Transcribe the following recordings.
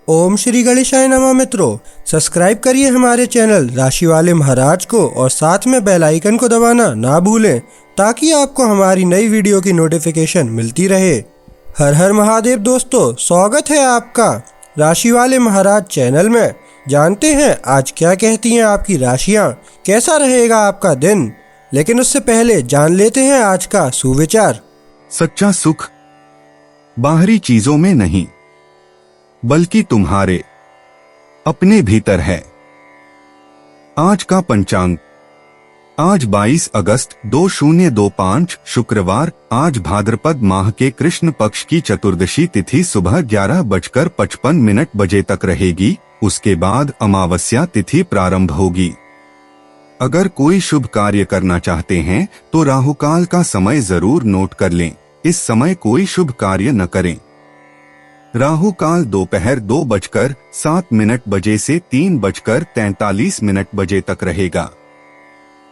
ओम श्री गणेशाय नमः। मित्रों, सब्सक्राइब करिए हमारे चैनल राशि वाले महाराज को और साथ में बेल आइकन को दबाना ना भूलें ताकि आपको हमारी नई वीडियो की नोटिफिकेशन मिलती रहे। हर हर महादेव दोस्तों, स्वागत है आपका राशि वाले महाराज चैनल में। जानते हैं आज क्या कहती हैं आपकी राशियां, कैसा रहेगा आपका दिन। लेकिन उससे पहले जान लेते हैं आज का सुविचार। सच्चा सुख बाहरी चीजों में नहीं बल्कि तुम्हारे अपने भीतर है। आज का पंचांग, आज 22 अगस्त 2025 शुक्रवार। आज भाद्रपद माह के कृष्ण पक्ष की चतुर्दशी तिथि सुबह 11:55 बजे तक रहेगी। उसके बाद अमावस्या तिथि प्रारंभ होगी। अगर कोई शुभ कार्य करना चाहते हैं तो राहुकाल का समय जरूर नोट कर लें। इस समय कोई शुभ कार्य न करें। राहु काल दोपहर 2:07 बजे से 3:43 बजे तक रहेगा।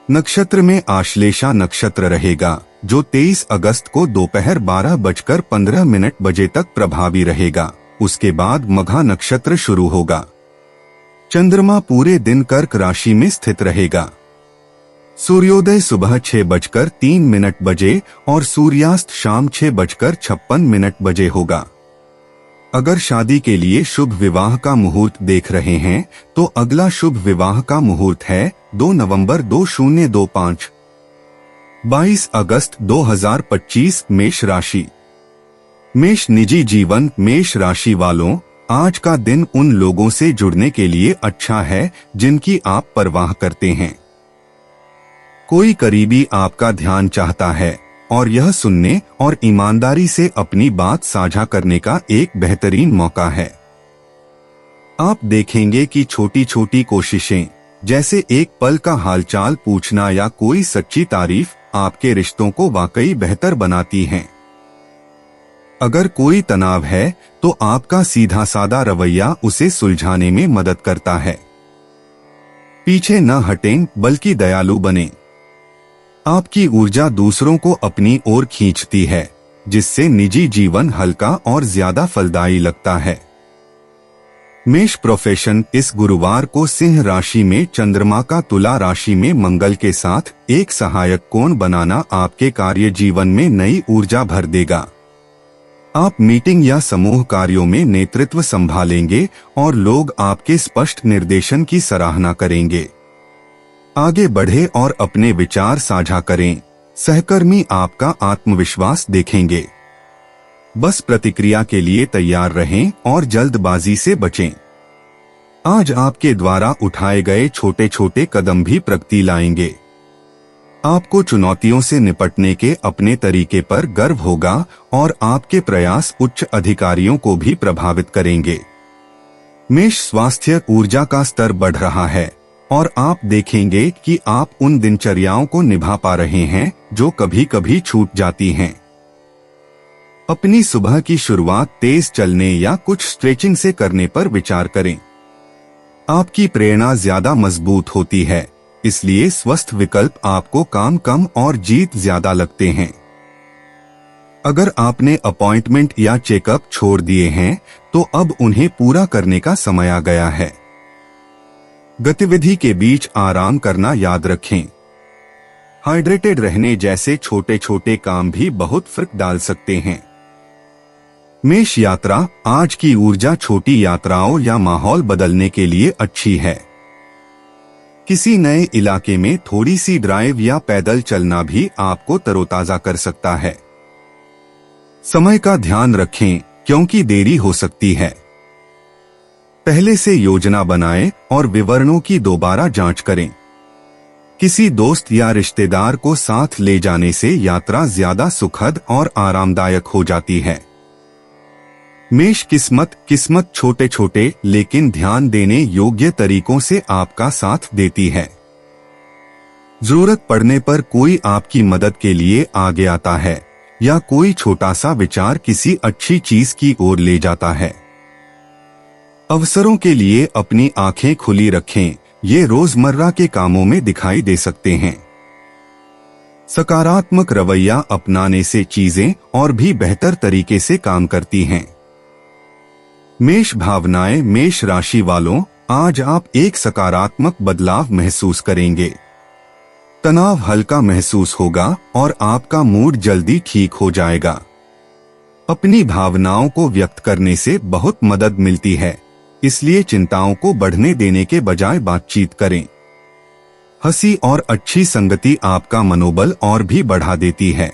नक्षत्र में आश्लेषा नक्षत्र रहेगा जो 23 अगस्त को दोपहर 12:15 बजे तक प्रभावी रहेगा। उसके बाद मघा नक्षत्र शुरू होगा। चंद्रमा पूरे दिन कर्क राशि में स्थित रहेगा। सूर्योदय सुबह 6:03 बजे और सूर्यास्त शाम 6:56 बजे होगा। अगर शादी के लिए शुभ विवाह का मुहूर्त देख रहे हैं तो अगला शुभ विवाह का मुहूर्त है 2 नवंबर 2025। 22 अगस्त 2025 मेष राशि। मेष निजी जीवन। मेष राशि वालों, आज का दिन उन लोगों से जुड़ने के लिए अच्छा है जिनकी आप परवाह करते हैं। कोई करीबी आपका ध्यान चाहता है और यह सुनने और ईमानदारी से अपनी बात साझा करने का एक बेहतरीन मौका है। आप देखेंगे कि छोटी छोटी कोशिशें जैसे एक पल का हालचाल पूछना या कोई सच्ची तारीफ आपके रिश्तों को वाकई बेहतर बनाती हैं। अगर कोई तनाव है तो आपका सीधा सादा रवैया उसे सुलझाने में मदद करता है। पीछे न हटें बल्कि दयालु बनें। आपकी ऊर्जा दूसरों को अपनी ओर खींचती है जिससे निजी जीवन हल्का और ज्यादा फलदायी लगता है। मेष प्रोफेशन। इस गुरुवार को सिंह राशि में चंद्रमा का तुला राशि में मंगल के साथ एक सहायक कोण बनाना आपके कार्य जीवन में नई ऊर्जा भर देगा। आप मीटिंग या समूह कार्यों में नेतृत्व संभालेंगे और लोग आपके स्पष्ट निर्देशन की सराहना करेंगे। आगे बढ़े और अपने विचार साझा करें। सहकर्मी आपका आत्मविश्वास देखेंगे। बस प्रतिक्रिया के लिए तैयार रहें और जल्दबाजी से बचें। आज आपके द्वारा उठाए गए छोटे छोटे कदम भी प्रगति लाएंगे। आपको चुनौतियों से निपटने के अपने तरीके पर गर्व होगा और आपके प्रयास उच्च अधिकारियों को भी प्रभावित करेंगे। मेष स्वास्थ्य। ऊर्जा का स्तर बढ़ रहा है और आप देखेंगे कि आप उन दिनचर्याओं को निभा पा रहे हैं जो कभी कभी छूट जाती हैं। अपनी सुबह की शुरुआत तेज चलने या कुछ स्ट्रेचिंग से करने पर विचार करें। आपकी प्रेरणा ज्यादा मजबूत होती है, इसलिए स्वस्थ विकल्प आपको काम कम और जीत ज्यादा लगते हैं। अगर आपने अपॉइंटमेंट या चेकअप छोड़ दिए हैं तो अब उन्हें पूरा करने का समय आ गया है। गतिविधि के बीच आराम करना याद रखें। हाइड्रेटेड रहने जैसे छोटे छोटे काम भी बहुत फर्क डाल सकते हैं। मेष यात्रा। आज की ऊर्जा छोटी यात्राओं या माहौल बदलने के लिए अच्छी है। किसी नए इलाके में थोड़ी सी ड्राइव या पैदल चलना भी आपको तरोताजा कर सकता है। समय का ध्यान रखें क्योंकि देरी हो सकती है। पहले से योजना बनाएं और विवरणों की दोबारा जांच करें। किसी दोस्त या रिश्तेदार को साथ ले जाने से यात्रा ज्यादा सुखद और आरामदायक हो जाती है। मेष किस्मत छोटे छोटे लेकिन ध्यान देने योग्य तरीकों से आपका साथ देती है। जरूरत पड़ने पर कोई आपकी मदद के लिए आगे आता है या कोई छोटा सा विचार किसी अच्छी चीज की ओर ले जाता है। अवसरों के लिए अपनी आंखें खुली रखें, ये रोजमर्रा के कामों में दिखाई दे सकते हैं। सकारात्मक रवैया अपनाने से चीजें और भी बेहतर तरीके से काम करती हैं। मेष भावनाएं। मेष राशि वालों, आज आप एक सकारात्मक बदलाव महसूस करेंगे। तनाव हल्का महसूस होगा और आपका मूड जल्दी ठीक हो जाएगा। अपनी भावनाओं को व्यक्त करने से बहुत मदद मिलती है, इसलिए चिंताओं को बढ़ने देने के बजाय बातचीत करें। हंसी और अच्छी संगति आपका मनोबल और भी बढ़ा देती है।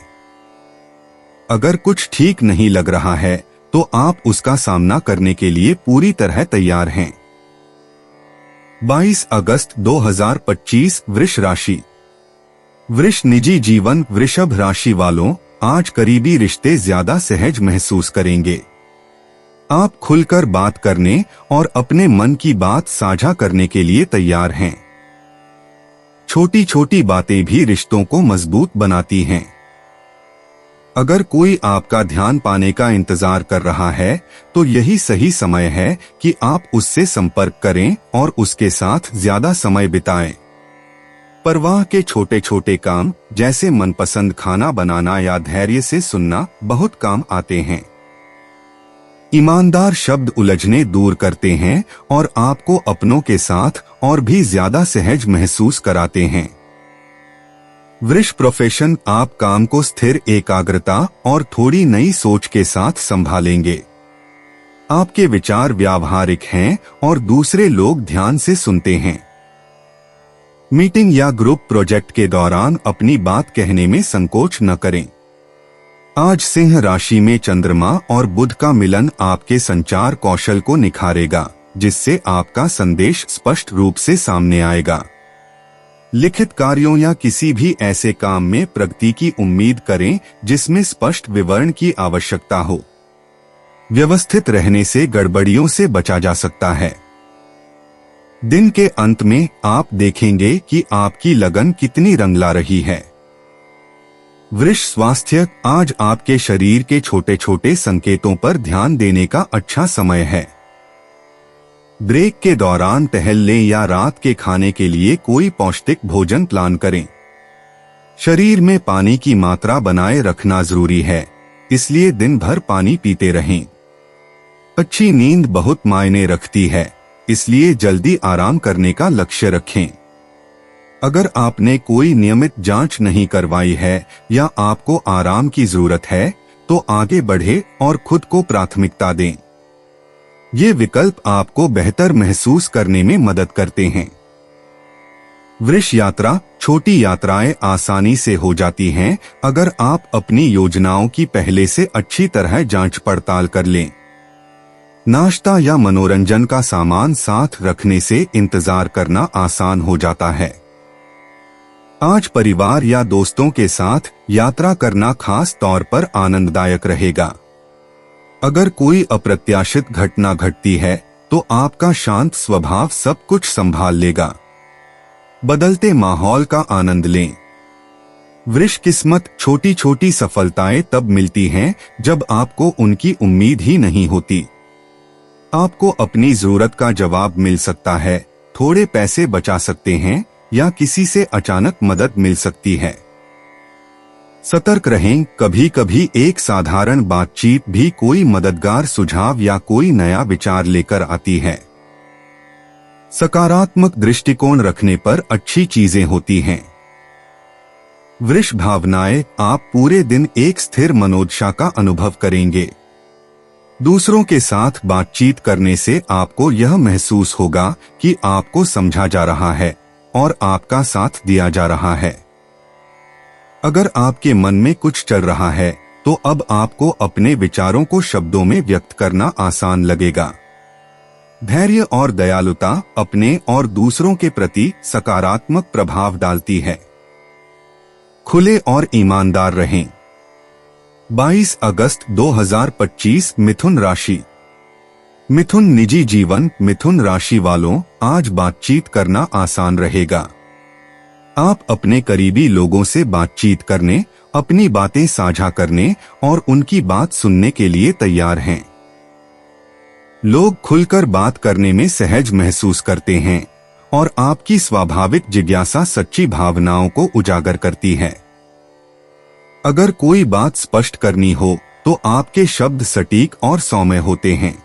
अगर कुछ ठीक नहीं लग रहा है तो आप उसका सामना करने के लिए पूरी तरह तैयार हैं। 22 अगस्त 2025 वृष राशि। वृष निजी जीवन। वृषभ राशि वालों, आज करीबी रिश्ते ज्यादा सहज महसूस करेंगे। आप खुलकर बात करने और अपने मन की बात साझा करने के लिए तैयार हैं। छोटी छोटी बातें भी रिश्तों को मजबूत बनाती हैं। अगर कोई आपका ध्यान पाने का इंतजार कर रहा है तो यही सही समय है कि आप उससे संपर्क करें और उसके साथ ज्यादा समय बिताएं। परवाह के छोटे छोटे काम जैसे मनपसंद खाना बनाना या धैर्य से सुनना बहुत काम आते हैं। ईमानदार शब्द उलझने दूर करते हैं और आपको अपनों के साथ और भी ज्यादा सहज महसूस कराते हैं। वृष प्रोफेशन। आप काम को स्थिर एकाग्रता और थोड़ी नई सोच के साथ संभालेंगे। आपके विचार व्यावहारिक हैं और दूसरे लोग ध्यान से सुनते हैं। मीटिंग या ग्रुप प्रोजेक्ट के दौरान अपनी बात कहने में संकोच न करें। आज सिंह राशि में चंद्रमा और बुध का मिलन आपके संचार कौशल को निखारेगा, जिससे आपका संदेश स्पष्ट रूप से सामने आएगा। लिखित कार्यों या किसी भी ऐसे काम में प्रगति की उम्मीद करें जिसमें स्पष्ट विवरण की आवश्यकता हो। व्यवस्थित रहने से गड़बड़ियों से बचा जा सकता है। दिन के अंत में आप देखेंगे कि आपकी लगन कितनी रंगला रही है। वृष स्वास्थ्य। आज आपके शरीर के छोटे छोटे संकेतों पर ध्यान देने का अच्छा समय है। ब्रेक के दौरान टहल लें या रात के खाने के लिए कोई पौष्टिक भोजन प्लान करें। शरीर में पानी की मात्रा बनाए रखना जरूरी है, इसलिए दिन भर पानी पीते रहें। अच्छी नींद बहुत मायने रखती है, इसलिए जल्दी आराम करने का लक्ष्य रखें। अगर आपने कोई नियमित जांच नहीं करवाई है या आपको आराम की जरूरत है तो आगे बढ़े और खुद को प्राथमिकता दें। ये विकल्प आपको बेहतर महसूस करने में मदद करते हैं। वृष यात्रा। छोटी यात्राएं आसानी से हो जाती हैं अगर आप अपनी योजनाओं की पहले से अच्छी तरह जांच पड़ताल कर लें। नाश्ता या मनोरंजन का सामान साथ रखने से इंतजार करना आसान हो जाता है। आज परिवार या दोस्तों के साथ यात्रा करना खास तौर पर आनंददायक रहेगा। अगर कोई अप्रत्याशित घटना घटती है तो आपका शांत स्वभाव सब कुछ संभाल लेगा। बदलते माहौल का आनंद लें। वृष किस्मत। छोटी छोटी सफलताएं तब मिलती हैं जब आपको उनकी उम्मीद ही नहीं होती। आपको अपनी जरूरत का जवाब मिल सकता है, थोड़े पैसे बचा सकते हैं या किसी से अचानक मदद मिल सकती है। सतर्क रहें। कभी कभी एक साधारण बातचीत भी कोई मददगार सुझाव या कोई नया विचार लेकर आती है। सकारात्मक दृष्टिकोण रखने पर अच्छी चीजें होती हैं। वृष भावनाएं। आप पूरे दिन एक स्थिर मनोदशा का अनुभव करेंगे। दूसरों के साथ बातचीत करने से आपको यह महसूस होगा कि आपको समझा जा रहा है और आपका साथ दिया जा रहा है। अगर आपके मन में कुछ चल रहा है तो अब आपको अपने विचारों को शब्दों में व्यक्त करना आसान लगेगा। धैर्य और दयालुता अपने और दूसरों के प्रति सकारात्मक प्रभाव डालती है। खुले और ईमानदार रहें। 22 अगस्त 2025 मिथुन राशि। मिथुन निजी जीवन। मिथुन राशि वालों, आज बातचीत करना आसान रहेगा। आप अपने करीबी लोगों से बातचीत करने, अपनी बातें साझा करने और उनकी बात सुनने के लिए तैयार हैं। लोग खुलकर बात करने में सहज महसूस करते हैं और आपकी स्वाभाविक जिज्ञासा सच्ची भावनाओं को उजागर करती है। अगर कोई बात स्पष्ट करनी हो तो आपके शब्द सटीक और सौम्य होते हैं।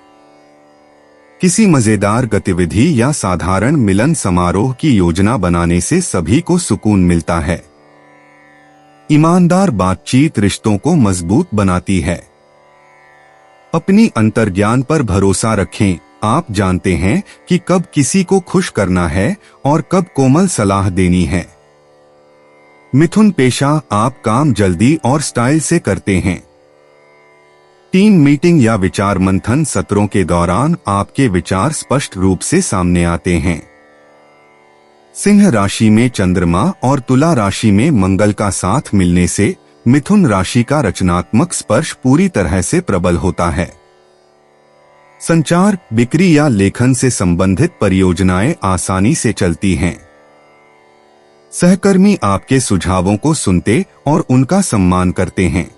किसी मजेदार गतिविधि या साधारण मिलन समारोह की योजना बनाने से सभी को सुकून मिलता है। ईमानदार बातचीत रिश्तों को मजबूत बनाती है। अपनी अंतर्ज्ञान पर भरोसा रखें। आप जानते हैं कि कब किसी को खुश करना है और कब कोमल सलाह देनी है। मिथुन पेशा, आप काम जल्दी और स्टाइल से करते हैं। टीम मीटिंग या विचार मंथन सत्रों के दौरान आपके विचार स्पष्ट रूप से सामने आते हैं। सिंह राशि में चंद्रमा और तुला राशि में मंगल का साथ मिलने से मिथुन राशि का रचनात्मक स्पर्श पूरी तरह से प्रबल होता है। संचार, बिक्री या लेखन से संबंधित परियोजनाएं आसानी से चलती हैं। सहकर्मी आपके सुझावों को सुनते और उनका सम्मान करते हैं।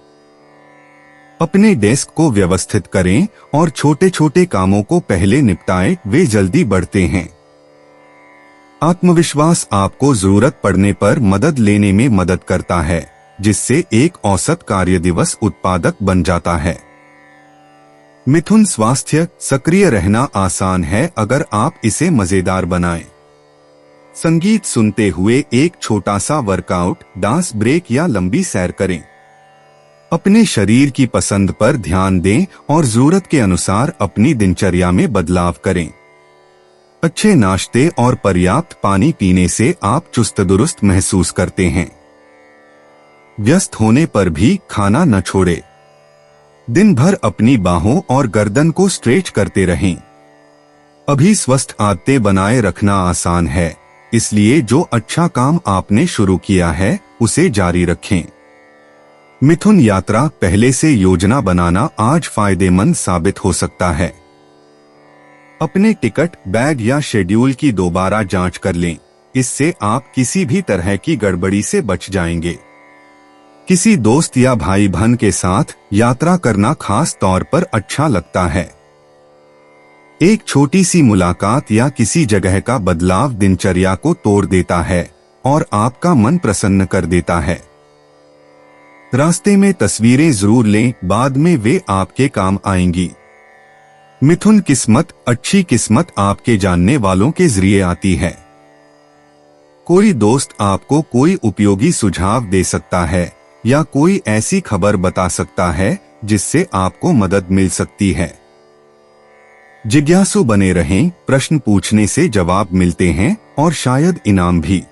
अपने डेस्क को व्यवस्थित करें और छोटे छोटे कामों को पहले निपटाएं, वे जल्दी बढ़ते हैं। आत्मविश्वास आपको जरूरत पड़ने पर मदद लेने में मदद करता है, जिससे एक औसत कार्य दिवस उत्पादक बन जाता है। मिथुन स्वास्थ्य, सक्रिय रहना आसान है अगर आप इसे मजेदार बनाएं। संगीत सुनते हुए एक छोटा सा वर्कआउट, डांस ब्रेक या लंबी सैर करें। अपने शरीर की पसंद पर ध्यान दें और जरूरत के अनुसार अपनी दिनचर्या में बदलाव करें। अच्छे नाश्ते और पर्याप्त पानी पीने से आप चुस्त दुरुस्त महसूस करते हैं। व्यस्त होने पर भी खाना न छोड़े। दिन भर अपनी बाहों और गर्दन को स्ट्रेच करते रहें। अभी स्वस्थ आदतें बनाए रखना आसान है, इसलिए जो अच्छा काम आपने शुरू किया है उसे जारी रखें। मिथुन यात्रा, पहले से योजना बनाना आज फायदेमंद साबित हो सकता है। अपने टिकट, बैग या शेड्यूल की दोबारा जांच कर लें, इससे आप किसी भी तरह की गड़बड़ी से बच जाएंगे। किसी दोस्त या भाई बहन के साथ यात्रा करना खास तौर पर अच्छा लगता है। एक छोटी सी मुलाकात या किसी जगह का बदलाव दिनचर्या को तोड़ देता है और आपका मन प्रसन्न कर देता है। रास्ते में तस्वीरें जरूर लें, बाद में वे आपके काम आएंगी। मिथुन किस्मत, अच्छी किस्मत आपके जानने वालों के जरिए आती है। कोई दोस्त आपको कोई उपयोगी सुझाव दे सकता है या कोई ऐसी खबर बता सकता है जिससे आपको मदद मिल सकती है। जिज्ञासु बने रहें, प्रश्न पूछने से जवाब मिलते हैं और शायद इनाम भी।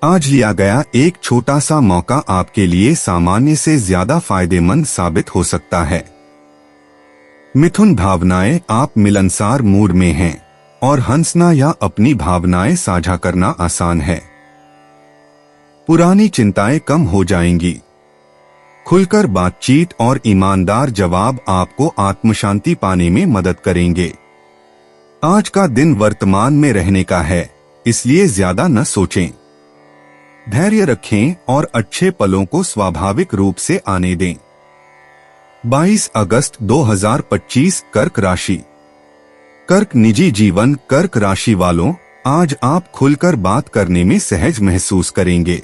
आज लिया गया एक छोटा सा मौका आपके लिए सामान्य से ज्यादा फायदेमंद साबित हो सकता है। मिथुन भावनाएं, आप मिलनसार मूड में हैं और हंसना या अपनी भावनाएं साझा करना आसान है। पुरानी चिंताएं कम हो जाएंगी। खुलकर बातचीत और ईमानदार जवाब आपको आत्मशांति पाने में मदद करेंगे। आज का दिन वर्तमान में रहने का है, इसलिए ज्यादा न सोचें। धैर्य रखें और अच्छे पलों को स्वाभाविक रूप से आने दें। 22 अगस्त 2025, कर्क राशि। कर्क निजी जीवन, कर्क राशि वालों, आज आप खुलकर बात करने में सहज महसूस करेंगे।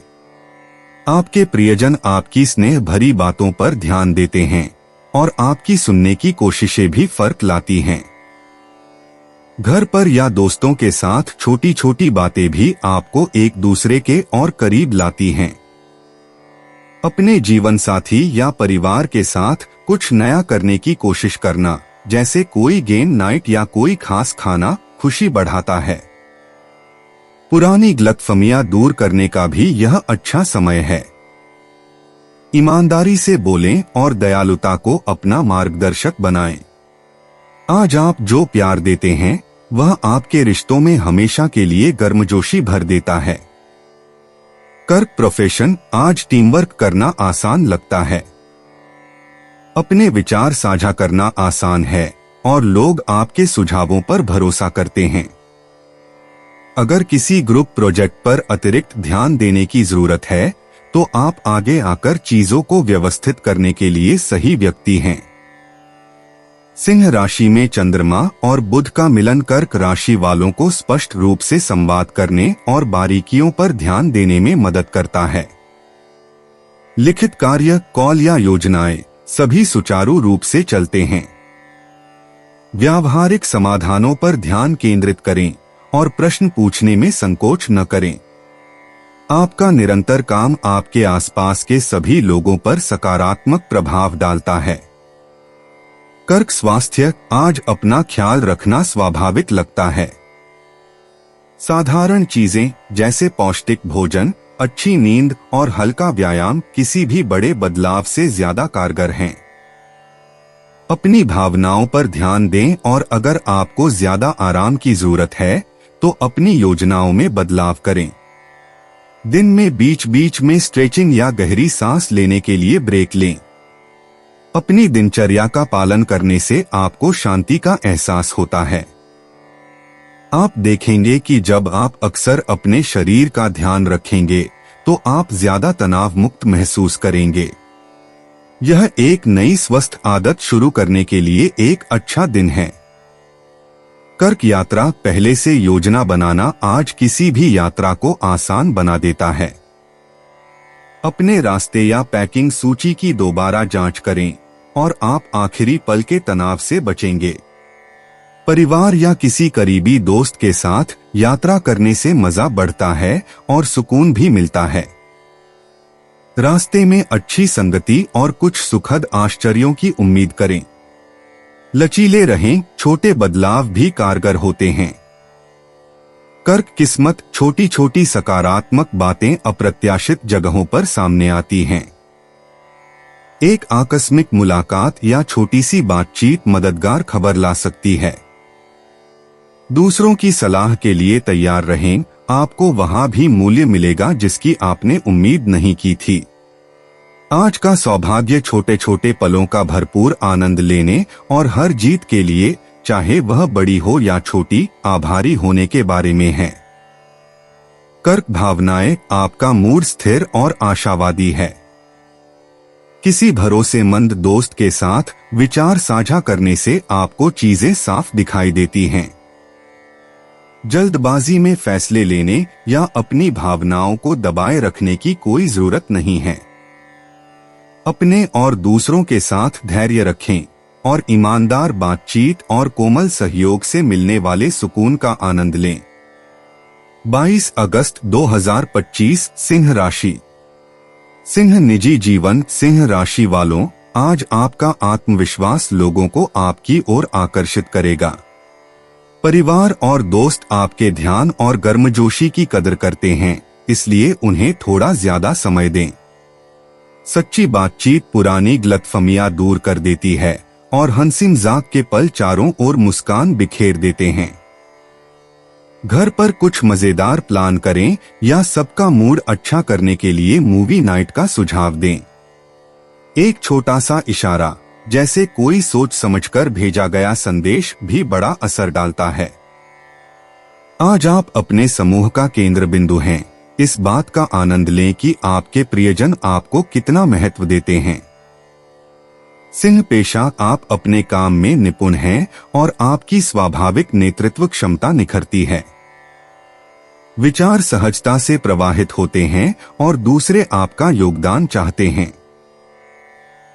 आपके प्रियजन आपकी स्नेह भरी बातों पर ध्यान देते हैं और आपकी सुनने की कोशिशें भी फर्क लाती हैं। घर पर या दोस्तों के साथ छोटी छोटी बातें भी आपको एक दूसरे के और करीब लाती हैं। अपने जीवन साथी या परिवार के साथ कुछ नया करने की कोशिश करना, जैसे कोई गेम नाइट या कोई खास खाना, खुशी बढ़ाता है। पुरानी गलतफहमियां दूर करने का भी यह अच्छा समय है। ईमानदारी से बोलें और दयालुता को अपना मार्गदर्शक बनाएं। आज आप जो प्यार देते हैं वह आपके रिश्तों में हमेशा के लिए गर्मजोशी भर देता है। कर्क प्रोफेशन, आज टीम वर्क करना आसान लगता है। अपने विचार साझा करना आसान है और लोग आपके सुझावों पर भरोसा करते हैं। अगर किसी ग्रुप प्रोजेक्ट पर अतिरिक्त ध्यान देने की जरूरत है तो आप आगे आकर चीजों को व्यवस्थित करने के लिए सही व्यक्ति हैं। सिंह राशि में चंद्रमा और बुध का मिलन कर्क राशि वालों को स्पष्ट रूप से संवाद करने और बारीकियों पर ध्यान देने में मदद करता है। लिखित कार्य, कॉल या योजनाएं सभी सुचारू रूप से चलते हैं। व्यावहारिक समाधानों पर ध्यान केंद्रित करें और प्रश्न पूछने में संकोच न करें। आपका निरंतर काम आपके आसपास के सभी लोगों पर सकारात्मक प्रभाव डालता है। कर्क स्वास्थ्य, आज अपना ख्याल रखना स्वाभाविक लगता है। साधारण चीजें जैसे पौष्टिक भोजन, अच्छी नींद और हल्का व्यायाम किसी भी बड़े बदलाव से ज्यादा कारगर हैं। अपनी भावनाओं पर ध्यान दें और अगर आपको ज्यादा आराम की जरूरत है तो अपनी योजनाओं में बदलाव करें। दिन में बीच बीच में स्ट्रेचिंग या गहरी सांस लेने के लिए ब्रेक लें। अपनी दिनचर्या का पालन करने से आपको शांति का एहसास होता है। आप देखेंगे कि जब आप अक्सर अपने शरीर का ध्यान रखेंगे तो आप ज्यादा तनाव मुक्त महसूस करेंगे। यह एक नई स्वस्थ आदत शुरू करने के लिए एक अच्छा दिन है। कर्क यात्रा, पहले से योजना बनाना आज किसी भी यात्रा को आसान बना देता है। अपने रास्ते या पैकिंग सूची की दोबारा जांच करें और आप आखिरी पल के तनाव से बचेंगे। परिवार या किसी करीबी दोस्त के साथ यात्रा करने से मजा बढ़ता है और सुकून भी मिलता है। रास्ते में अच्छी संगति और कुछ सुखद आश्चर्यों की उम्मीद करें। लचीले रहें, छोटे बदलाव भी कारगर होते हैं। कर्क किस्मत, छोटी छोटी सकारात्मक बातें अप्रत्याशित जगहों पर सामने आती हैं। एक आकस्मिक मुलाकात या छोटी सी बातचीत मददगार खबर ला सकती है। दूसरों की सलाह के लिए तैयार रहें, आपको वहां भी मूल्य मिलेगा जिसकी आपने उम्मीद नहीं की थी। आज का सौभाग्य छोटे छोटे पलों का भरपूर आनंद लेने और हर जीत के लिए, चाहे वह बड़ी हो या छोटी, आभारी होने के बारे में है। कर्क भावनाएं, आपका मूड स्थिर और आशावादी है। किसी भरोसेमंद दोस्त के साथ विचार साझा करने से आपको चीजें साफ दिखाई देती हैं। जल्दबाजी में फैसले लेने या अपनी भावनाओं को दबाए रखने की कोई जरूरत नहीं है। अपने और दूसरों के साथ धैर्य रखें और ईमानदार बातचीत और कोमल सहयोग से मिलने वाले सुकून का आनंद लें। 22 अगस्त 2025, सिंह राशि। सिंह निजी जीवन, सिंह राशि वालों, आज आपका आत्मविश्वास लोगों को आपकी ओर आकर्षित करेगा। परिवार और दोस्त आपके ध्यान और गर्मजोशी की कदर करते हैं, इसलिए उन्हें थोड़ा ज्यादा समय दें। सच्ची बातचीत पुरानी गलतफहमियां दूर कर देती है और हंसी मजाक के पल चारों ओर मुस्कान बिखेर देते हैं। घर पर कुछ मजेदार प्लान करें या सबका मूड अच्छा करने के लिए मूवी नाइट का सुझाव दें। एक छोटा सा इशारा, जैसे कोई सोच समझकर भेजा गया संदेश, भी बड़ा असर डालता है। आज आप अपने समूह का केंद्र बिंदु हैं। इस बात का आनंद लें कि आपके प्रियजन आपको कितना महत्व देते हैं। सिंह पेशा, आप अपने काम में निपुण हैं और आपकी स्वाभाविक नेतृत्व क्षमता निखरती है। विचार सहजता से प्रवाहित होते हैं और दूसरे आपका योगदान चाहते हैं।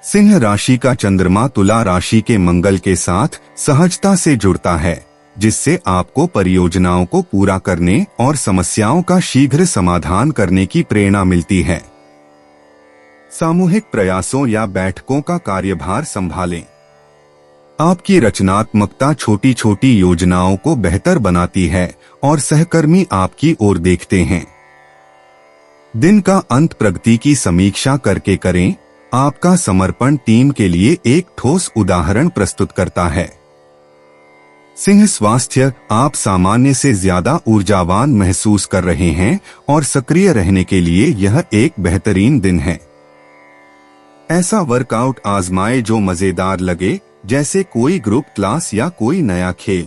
सिंह राशि का चंद्रमा तुला राशि के मंगल के साथ सहजता से जुड़ता है, जिससे आपको परियोजनाओं को पूरा करने और समस्याओं का शीघ्र समाधान करने की प्रेरणा मिलती है। सामूहिक प्रयासों या बैठकों का कार्यभार संभालें। आपकी रचनात्मकता छोटी छोटी योजनाओं को बेहतर बनाती है और सहकर्मी आपकी ओर देखते हैं। दिन का अंत प्रगति की समीक्षा करके करें। आपका समर्पण टीम के लिए एक ठोस उदाहरण प्रस्तुत करता है। सिंह स्वास्थ्य, आप सामान्य से ज्यादा ऊर्जावान महसूस कर रहे हैं और सक्रिय रहने के लिए यह एक बेहतरीन दिन है। ऐसा वर्कआउट आजमाएं जो मजेदार लगे, जैसे कोई ग्रुप क्लास या कोई नया खेल।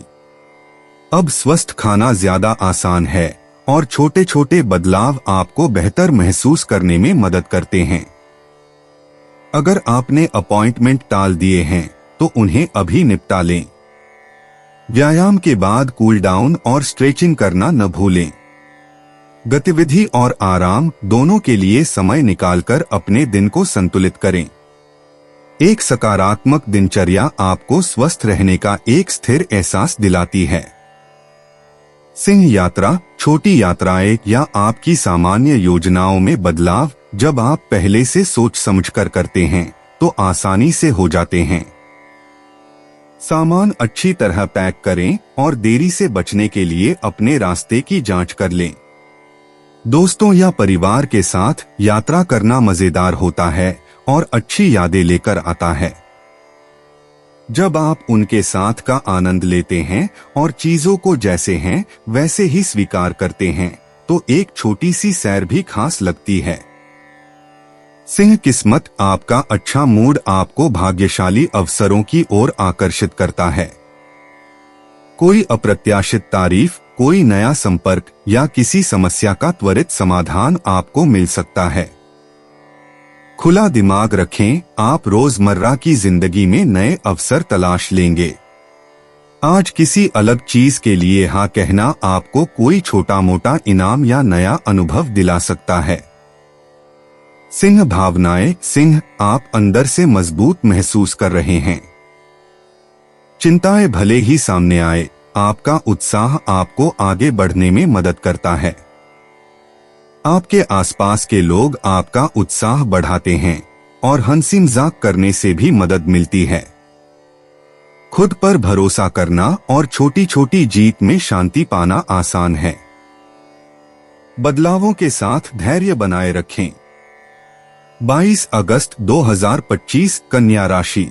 अब स्वस्थ खाना ज्यादा आसान है और छोटे छोटे बदलाव आपको बेहतर महसूस करने में मदद करते हैं। अगर आपने अपॉइंटमेंट टाल दिए हैं तो उन्हें अभी निपटा लें। व्यायाम के बाद कूल डाउन और स्ट्रेचिंग करना न भूलें। गतिविधि और आराम दोनों के लिए समय निकालकर अपने दिन को संतुलित करें। एक सकारात्मक दिनचर्या आपको स्वस्थ रहने का एक स्थिर एहसास दिलाती है। सिंह यात्रा, छोटी यात्राएं या आपकी सामान्य योजनाओं में बदलाव जब आप पहले से सोच समझकर करते हैं तो आसानी से हो जाते हैं। सामान अच्छी तरह पैक करें और देरी से बचने के लिए अपने रास्ते की जांच कर लें। दोस्तों या परिवार के साथ यात्रा करना मजेदार होता है और अच्छी यादें लेकर आता है। जब आप उनके साथ का आनंद लेते हैं और चीजों को जैसे हैं वैसे ही स्वीकार करते हैं तो एक छोटी सी सैर भी खास लगती है। सिंह किस्मत, आपका अच्छा मूड आपको भाग्यशाली अवसरों की ओर आकर्षित करता है। कोई अप्रत्याशित तारीफ, कोई नया संपर्क या किसी समस्या का त्वरित समाधान आपको मिल सकता है। खुला दिमाग रखें, आप रोजमर्रा की जिंदगी में नए अवसर तलाश लेंगे। आज किसी अलग चीज के लिए हाँ कहना आपको कोई छोटा मोटा इनाम या नया अनुभव दिला सकता है। सिंह भावनाएं, सिंह, आप अंदर से मजबूत महसूस कर रहे हैं। चिंताएं भले ही सामने आए, आपका उत्साह आपको आगे बढ़ने में मदद करता है। आपके आसपास के लोग आपका उत्साह बढ़ाते हैं और हंसी मजाक करने से भी मदद मिलती है। खुद पर भरोसा करना और छोटी छोटी जीत में शांति पाना आसान है। बदलावों के साथ धैर्य बनाए रखें। 22 अगस्त 2025 कन्या राशि।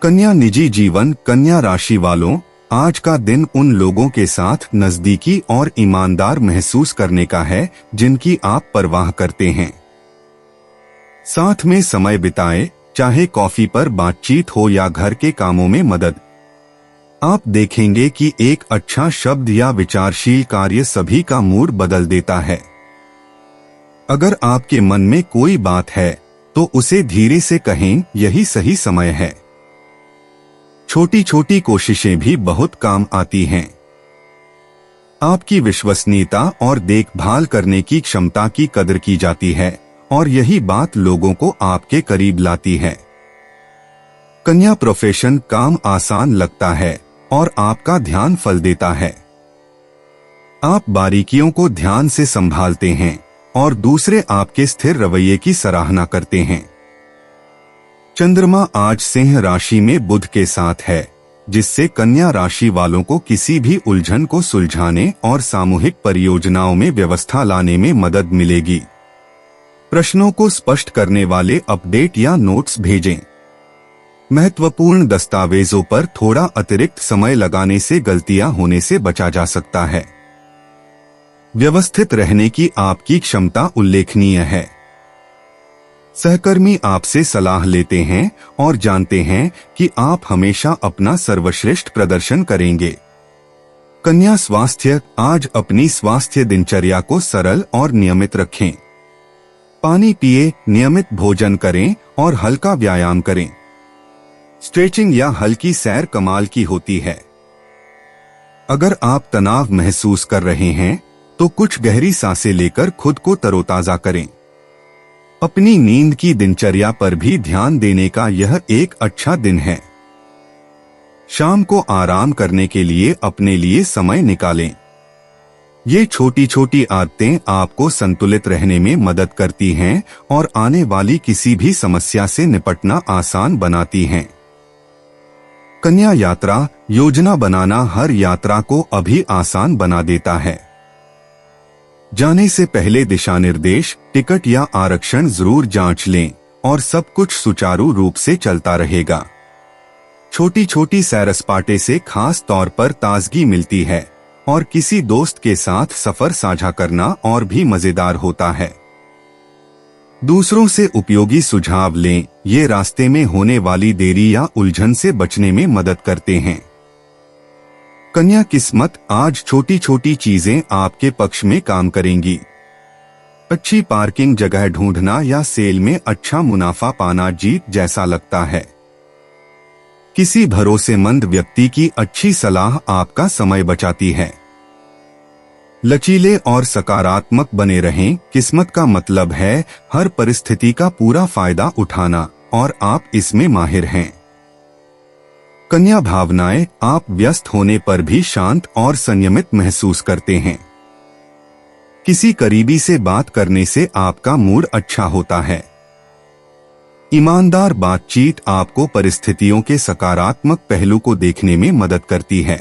कन्या निजी जीवन, कन्या राशि वालों, आज का दिन उन लोगों के साथ नजदीकी और ईमानदार महसूस करने का है जिनकी आप परवाह करते हैं। साथ में समय बिताएं, चाहे कॉफी पर बातचीत हो या घर के कामों में मदद। आप देखेंगे कि एक अच्छा शब्द या विचारशील कार्य सभी का मूड बदल देता है। अगर आपके मन में कोई बात है तो उसे धीरे से कहें, यही सही समय है। छोटी छोटी कोशिशें भी बहुत काम आती हैं। आपकी विश्वसनीयता और देखभाल करने की क्षमता की कदर की जाती है और यही बात लोगों को आपके करीब लाती है। कन्या प्रोफेशन, काम आसान लगता है और आपका ध्यान फल देता है। आप बारीकियों को ध्यान से संभालते हैं और दूसरे आपके स्थिर रवैये की सराहना करते हैं। चंद्रमा आज सिंह राशि में बुध के साथ है, जिससे कन्या राशि वालों को किसी भी उलझन को सुलझाने और सामूहिक परियोजनाओं में व्यवस्था लाने में मदद मिलेगी। प्रश्नों को स्पष्ट करने वाले अपडेट या नोट्स भेजें। महत्वपूर्ण दस्तावेजों पर थोड़ा अतिरिक्त समय लगाने से गलतियां होने से बचा जा सकता है। व्यवस्थित रहने की आपकी क्षमता उल्लेखनीय है। सहकर्मी आपसे सलाह लेते हैं और जानते हैं कि आप हमेशा अपना सर्वश्रेष्ठ प्रदर्शन करेंगे। कन्या स्वास्थ्य, आज अपनी स्वास्थ्य दिनचर्या को सरल और नियमित रखें। पानी पिए, नियमित भोजन करें और हल्का व्यायाम करें। स्ट्रेचिंग या हल्की सैर कमाल की होती है। अगर आप तनाव महसूस कर रहे हैं तो कुछ गहरी सांसें लेकर खुद को तरोताजा करें। अपनी नींद की दिनचर्या पर भी ध्यान देने का यह एक अच्छा दिन है। शाम को आराम करने के लिए अपने लिए समय निकालें। ये छोटी छोटी आदतें आपको संतुलित रहने में मदद करती हैं और आने वाली किसी भी समस्या से निपटना आसान बनाती हैं। कन्या यात्रा, योजना बनाना हर यात्रा को अभी आसान बना देता है। जाने से पहले दिशा निर्देश, टिकट या आरक्षण जरूर जांच लें और सब कुछ सुचारू रूप से चलता रहेगा। छोटी छोटी सैर सपाटे से खास तौर पर ताजगी मिलती है और किसी दोस्त के साथ सफर साझा करना और भी मजेदार होता है। दूसरों से उपयोगी सुझाव लें, ये रास्ते में होने वाली देरी या उलझन से बचने में मदद करते हैं। कन्या किस्मत, आज छोटी छोटी चीजें आपके पक्ष में काम करेंगी। अच्छी पार्किंग जगह ढूंढना या सेल में अच्छा मुनाफा पाना जीत जैसा लगता है। किसी भरोसेमंद व्यक्ति की अच्छी सलाह आपका समय बचाती है। लचीले और सकारात्मक बने रहें, किस्मत का मतलब है हर परिस्थिति का पूरा फायदा उठाना, और आप इसमें माहिर हैं। कन्या भावनाएं, आप व्यस्त होने पर भी शांत और संयमित महसूस करते हैं। किसी करीबी से बात करने से आपका मूड अच्छा होता है। ईमानदार बातचीत आपको परिस्थितियों के सकारात्मक पहलू को देखने में मदद करती है।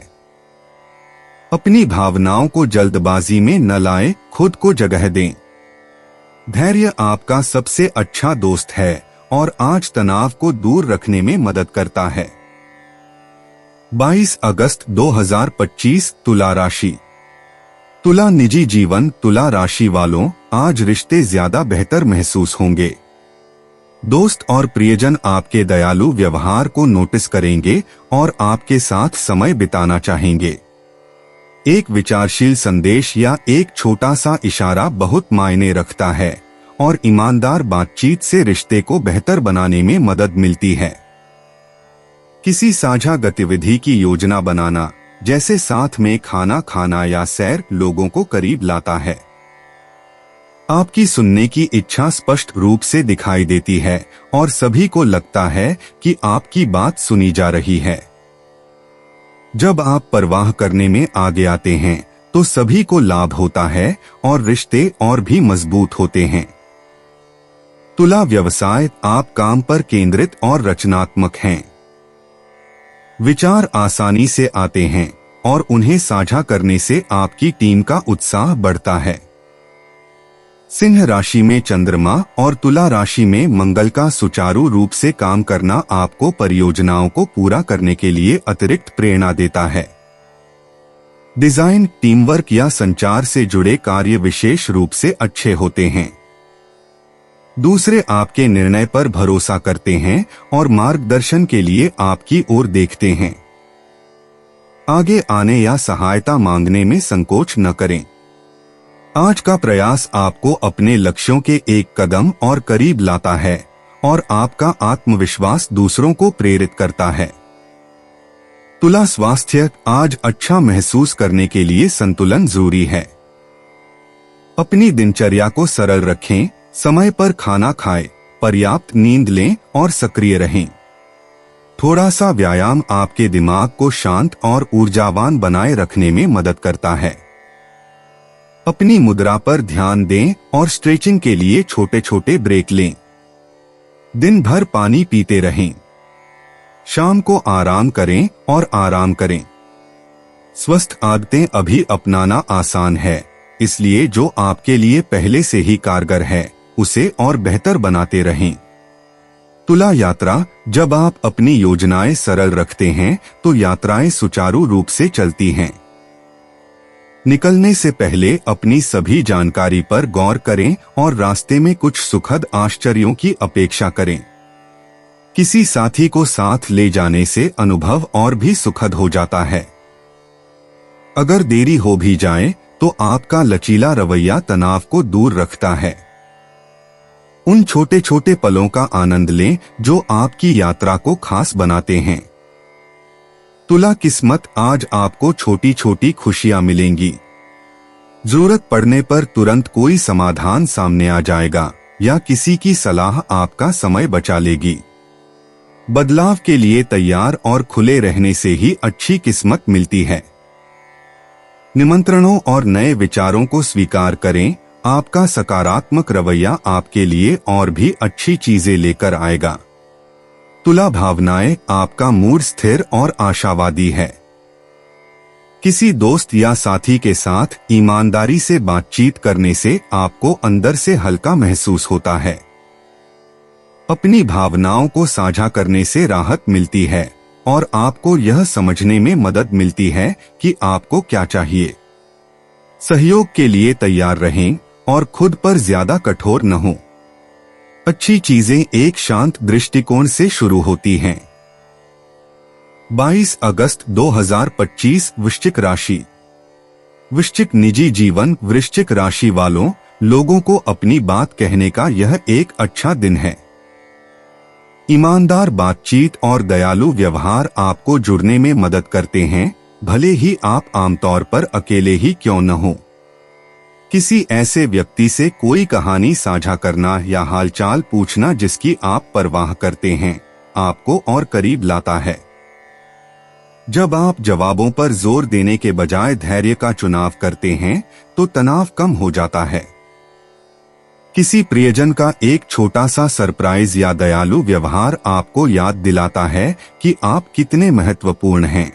अपनी भावनाओं को जल्दबाजी में न लाएं, खुद को जगह दें। धैर्य आपका सबसे अच्छा दोस्त है और आज तनाव को दूर रखने में मदद करता है। 22 अगस्त 2025 तुला राशि। तुला निजी जीवन। तुला राशि वालों, आज रिश्ते ज्यादा बेहतर महसूस होंगे। दोस्त और प्रियजन आपके दयालु व्यवहार को नोटिस करेंगे और आपके साथ समय बिताना चाहेंगे। एक विचारशील संदेश या एक छोटा सा इशारा बहुत मायने रखता है और ईमानदार बातचीत से रिश्ते को बेहतर बनाने में मदद मिलती है। किसी साझा गतिविधि की योजना बनाना, जैसे साथ में खाना खाना या सैर, लोगों को करीब लाता है। आपकी सुनने की इच्छा स्पष्ट रूप से दिखाई देती है और सभी को लगता है कि आपकी बात सुनी जा रही है। जब आप परवाह करने में आगे आते हैं तो सभी को लाभ होता है और रिश्ते और भी मजबूत होते हैं। तुला व्यवसाय। आप काम पर केंद्रित और रचनात्मक हैं। विचार आसानी से आते हैं और उन्हें साझा करने से आपकी टीम का उत्साह बढ़ता है। सिंह राशि में चंद्रमा और तुला राशि में मंगल का सुचारू रूप से काम करना आपको परियोजनाओं को पूरा करने के लिए अतिरिक्त प्रेरणा देता है। डिजाइन, टीमवर्क या संचार से जुड़े कार्य विशेष रूप से अच्छे होते हैं। दूसरे आपके निर्णय पर भरोसा करते हैं और मार्गदर्शन के लिए आपकी ओर देखते हैं। आगे आने या सहायता मांगने में संकोच न करें। आज का प्रयास आपको अपने लक्ष्यों के एक कदम और करीब लाता है और आपका आत्मविश्वास दूसरों को प्रेरित करता है। तुला स्वास्थ्य। आज अच्छा महसूस करने के लिए संतुलन जरूरी है। अपनी दिनचर्या को सरल रखें, समय पर खाना खाएं, पर्याप्त नींद लें और सक्रिय रहें। थोड़ा सा व्यायाम आपके दिमाग को शांत और ऊर्जावान बनाए रखने में मदद करता है। अपनी मुद्रा पर ध्यान दें और स्ट्रेचिंग के लिए छोटे छोटे ब्रेक लें। दिन भर पानी पीते रहें। शाम को आराम करें और आराम करें। स्वस्थ आदतें अभी अपनाना आसान है, इसलिए जो आपके लिए पहले से ही कारगर है उसे और बेहतर बनाते रहें। तुला यात्रा। जब आप अपनी योजनाएं सरल रखते हैं तो यात्राएं सुचारू रूप से चलती हैं। निकलने से पहले अपनी सभी जानकारी पर गौर करें और रास्ते में कुछ सुखद आश्चर्यों की अपेक्षा करें। किसी साथी को साथ ले जाने से अनुभव और भी सुखद हो जाता है। अगर देरी हो भी जाए तो आपका लचीला रवैया तनाव को दूर रखता है। उन छोटे छोटे पलों का आनंद लें जो आपकी यात्रा को खास बनाते हैं। तुला किस्मत। आज आपको छोटी छोटी खुशियां मिलेंगी। जरूरत पड़ने पर तुरंत कोई समाधान सामने आ जाएगा या किसी की सलाह आपका समय बचा लेगी। बदलाव के लिए तैयार और खुले रहने से ही अच्छी किस्मत मिलती है। निमंत्रणों और नए विचारों को स्वीकार करें। आपका सकारात्मक रवैया आपके लिए और भी अच्छी चीजें लेकर आएगा। तुला भावनाएं। आपका मूड स्थिर और आशावादी है। किसी दोस्त या साथी के साथ ईमानदारी से बातचीत करने से आपको अंदर से हल्का महसूस होता है। अपनी भावनाओं को साझा करने से राहत मिलती है और आपको यह समझने में मदद मिलती है कि आपको क्या चाहिए। सहयोग के लिए तैयार रहें और खुद पर ज्यादा कठोर न हों। अच्छी चीजें एक शांत दृष्टिकोण से शुरू होती हैं। 22 अगस्त 2025 वृश्चिक राशि। वृश्चिक निजी जीवन। वृश्चिक राशि वालों, लोगों को अपनी बात कहने का यह एक अच्छा दिन है। ईमानदार बातचीत और दयालु व्यवहार आपको जुड़ने में मदद करते हैं, भले ही आप आमतौर पर अकेले ही क्यों न हो। किसी ऐसे व्यक्ति से कोई कहानी साझा करना या हालचाल पूछना जिसकी आप परवाह करते हैं, आपको और करीब लाता है। जब आप जवाबों पर जोर देने के बजाय धैर्य का चुनाव करते हैं तो तनाव कम हो जाता है। किसी प्रियजन का एक छोटा सा सरप्राइज या दयालु व्यवहार आपको याद दिलाता है कि आप कितने महत्वपूर्ण हैं।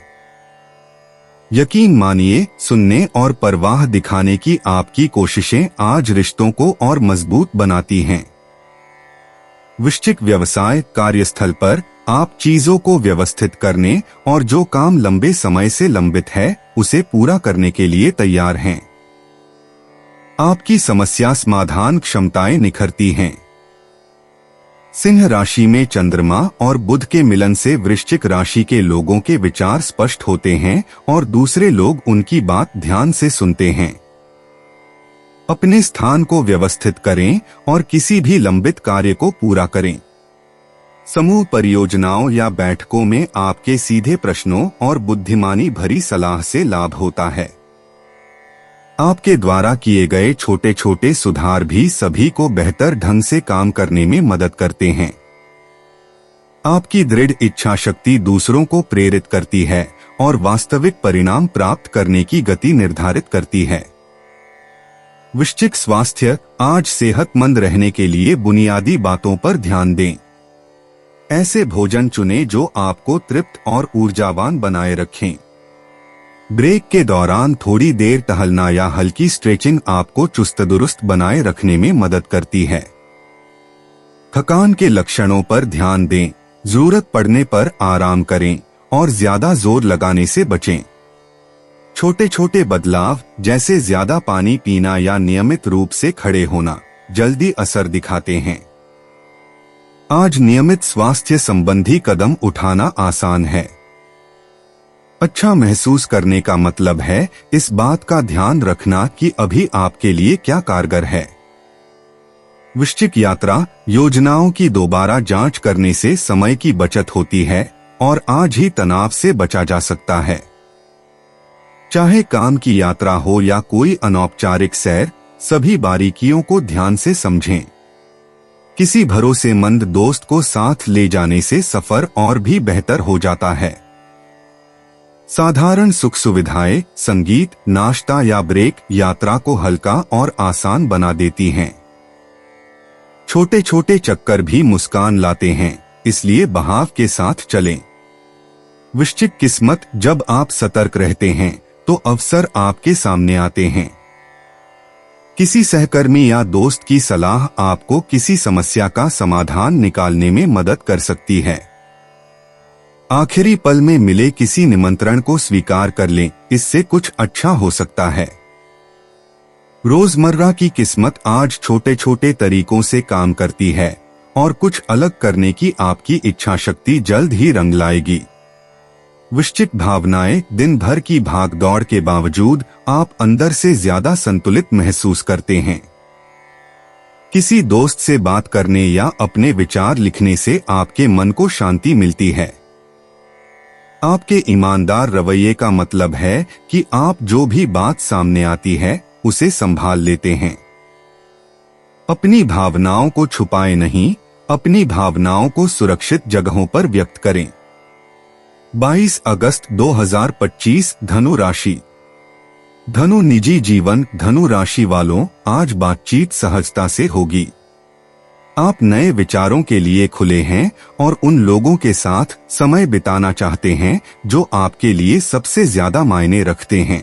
यकीन मानिए, सुनने और परवाह दिखाने की आपकी कोशिशें आज रिश्तों को और मजबूत बनाती हैं। वृश्चिक व्यवसाय कार्यस्थल पर आप चीजों को व्यवस्थित करने और जो काम लंबे समय से लंबित है उसे पूरा करने के लिए तैयार हैं। आपकी समस्या समाधान क्षमताएं निखरती हैं। सिंह राशि में चंद्रमा और बुध के मिलन से वृश्चिक राशि के लोगों के विचार स्पष्ट होते हैं और दूसरे लोग उनकी बात ध्यान से सुनते हैं। अपने स्थान को व्यवस्थित करें और किसी भी लंबित कार्य को पूरा करें। समूह परियोजनाओं या बैठकों में आपके सीधे प्रश्नों और बुद्धिमानी भरी सलाह से लाभ होता है। आपके द्वारा किए गए छोटे छोटे सुधार भी सभी को बेहतर ढंग से काम करने में मदद करते हैं। आपकी दृढ़ इच्छा शक्ति दूसरों को प्रेरित करती है और वास्तविक परिणाम प्राप्त करने की गति निर्धारित करती है। वृश्चिक स्वास्थ्य, आज सेहतमंद रहने के लिए बुनियादी बातों पर ध्यान दें। ऐसे भोजन चुनें जो आपको तृप्त और ऊर्जावान बनाए रखें। ब्रेक के दौरान थोड़ी देर टहलना या हल्की स्ट्रेचिंग आपको चुस्त दुरुस्त बनाए रखने में मदद करती है। थकान के लक्षणों पर ध्यान दें, जरूरत पड़ने पर आराम करें और ज्यादा जोर लगाने से बचें। छोटे छोटे बदलाव जैसे ज्यादा पानी पीना या नियमित रूप से खड़े होना जल्दी असर दिखाते हैं। आज नियमित स्वास्थ्य संबंधी कदम उठाना आसान है। अच्छा महसूस करने का मतलब है इस बात का ध्यान रखना कि अभी आपके लिए क्या कारगर है। वृश्चिक यात्रा योजनाओं की दोबारा जांच करने से समय की बचत होती है और आज ही तनाव से बचा जा सकता है। चाहे काम की यात्रा हो या कोई अनौपचारिक सैर, सभी बारीकियों को ध्यान से समझें। किसी भरोसेमंद दोस्त को साथ ले जाने से सफर और भी बेहतर हो जाता है। साधारण सुख सुविधाएं, संगीत, नाश्ता या ब्रेक यात्रा को हल्का और आसान बना देती हैं। छोटे छोटे चक्कर भी मुस्कान लाते हैं, इसलिए बहाव के साथ चलें। वृश्चिक किस्मत, जब आप सतर्क रहते हैं तो अवसर आपके सामने आते हैं। किसी सहकर्मी या दोस्त की सलाह आपको किसी समस्या का समाधान निकालने में मदद कर सकती है। आखिरी पल में मिले किसी निमंत्रण को स्वीकार कर लें, इससे कुछ अच्छा हो सकता है। रोजमर्रा की किस्मत आज छोटे छोटे तरीकों से काम करती है और कुछ अलग करने की आपकी इच्छा शक्ति जल्द ही रंग लाएगी। वृश्चिक भावनाएं, दिन भर की भाग दौड़ के बावजूद आप अंदर से ज्यादा संतुलित महसूस करते हैं। किसी दोस्त से बात करने या अपने विचार लिखने से आपके मन को शांति मिलती है। आपके ईमानदार रवैये का मतलब है कि आप जो भी बात सामने आती है उसे संभाल लेते हैं। अपनी भावनाओं को छुपाएं नहीं, अपनी भावनाओं को सुरक्षित जगहों पर व्यक्त करें। 22 अगस्त 2025 धनु राशि। धनु निजी जीवन, धनु राशि वालों, आज बातचीत सहजता से होगी। आप नए विचारों के लिए खुले हैं और उन लोगों के साथ समय बिताना चाहते हैं जो आपके लिए सबसे ज्यादा मायने रखते हैं।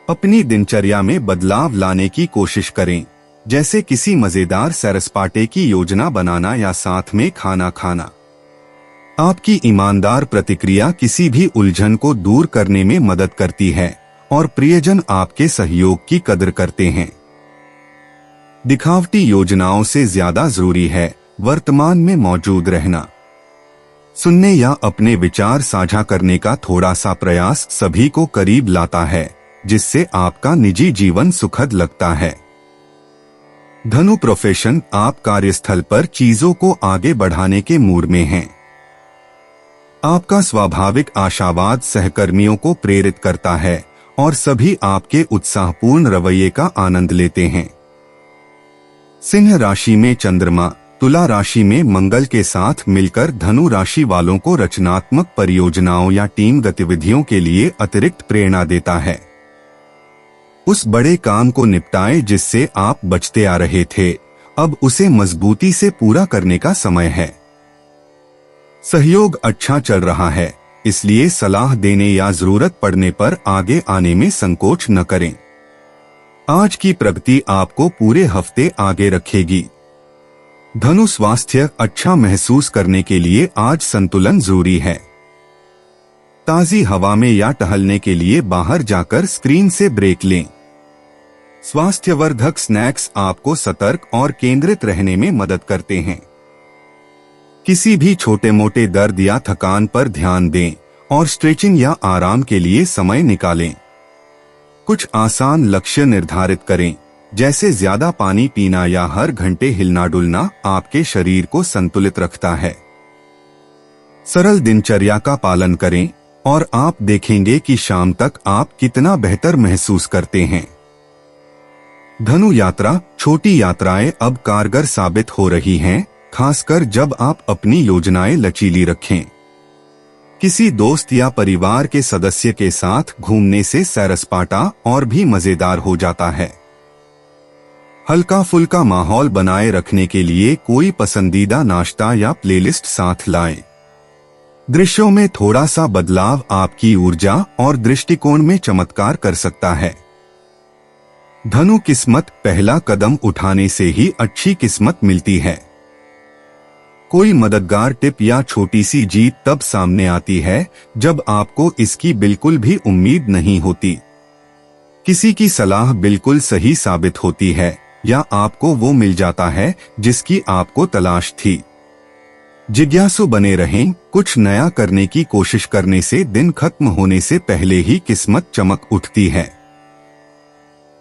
अपनी दिनचर्या में बदलाव लाने की कोशिश करें, जैसे किसी मजेदार सैर सपाटे की योजना बनाना या साथ में खाना खाना। आपकी ईमानदार प्रतिक्रिया किसी भी उलझन को दूर करने में मदद करती है और प्रियजन आपके सहयोग की कदर करते हैं। दिखावटी योजनाओं से ज्यादा जरूरी है वर्तमान में मौजूद रहना। सुनने या अपने विचार साझा करने का थोड़ा सा प्रयास सभी को करीब लाता है, जिससे आपका निजी जीवन सुखद लगता है। धनु प्रोफेशन, आप कार्यस्थल पर चीजों को आगे बढ़ाने के मूड में हैं। आपका स्वाभाविक आशावाद सहकर्मियों को प्रेरित करता है और सभी आपके उत्साहपूर्ण रवैये का आनंद लेते हैं। सिंह राशि में चंद्रमा तुला राशि में मंगल के साथ मिलकर धनु राशि वालों को रचनात्मक परियोजनाओं या टीम गतिविधियों के लिए अतिरिक्त प्रेरणा देता है। उस बड़े काम को निपटाए जिससे आप बचते आ रहे थे, अब उसे मजबूती से पूरा करने का समय है। सहयोग अच्छा चल रहा है, इसलिए सलाह देने या जरूरत पड़ने पर आगे आने में संकोच न करें। आज की प्रगति आपको पूरे हफ्ते आगे रखेगी। धनु स्वास्थ्य अच्छा महसूस करने के लिए आज संतुलन जरूरी है। ताजी हवा में या टहलने के लिए बाहर जाकर स्क्रीन से ब्रेक लें। स्वास्थ्यवर्धक स्नैक्स आपको सतर्क और केंद्रित रहने में मदद करते हैं। किसी भी छोटे मोटे दर्द या थकान पर ध्यान दें और स्ट्रेचिंग या आराम के लिए समय निकालें। कुछ आसान लक्ष्य निर्धारित करें, जैसे ज्यादा पानी पीना या हर घंटे हिलना डुलना आपके शरीर को संतुलित रखता है। सरल दिनचर्या का पालन करें और आप देखेंगे कि शाम तक आप कितना बेहतर महसूस करते हैं। धनु यात्रा छोटी यात्राएं अब कारगर साबित हो रही हैं, खासकर जब आप अपनी योजनाएं लचीली रखें। किसी दोस्त या परिवार के सदस्य के साथ घूमने से सैर-सपाटा और भी मजेदार हो जाता है। हल्का फुल्का माहौल बनाए रखने के लिए कोई पसंदीदा नाश्ता या प्लेलिस्ट साथ लाएं। दृश्यों में थोड़ा सा बदलाव आपकी ऊर्जा और दृष्टिकोण में चमत्कार कर सकता है। धनु किस्मत पहला कदम उठाने से ही अच्छी किस्मत मिलती है। कोई मददगार टिप या छोटी सी जीत तब सामने आती है जब आपको इसकी बिल्कुल भी उम्मीद नहीं होती। किसी की सलाह बिल्कुल सही साबित होती है या आपको वो मिल जाता है जिसकी आपको तलाश थी। जिज्ञासु बने रहें, कुछ नया करने की कोशिश करने से दिन खत्म होने से पहले ही किस्मत चमक उठती है।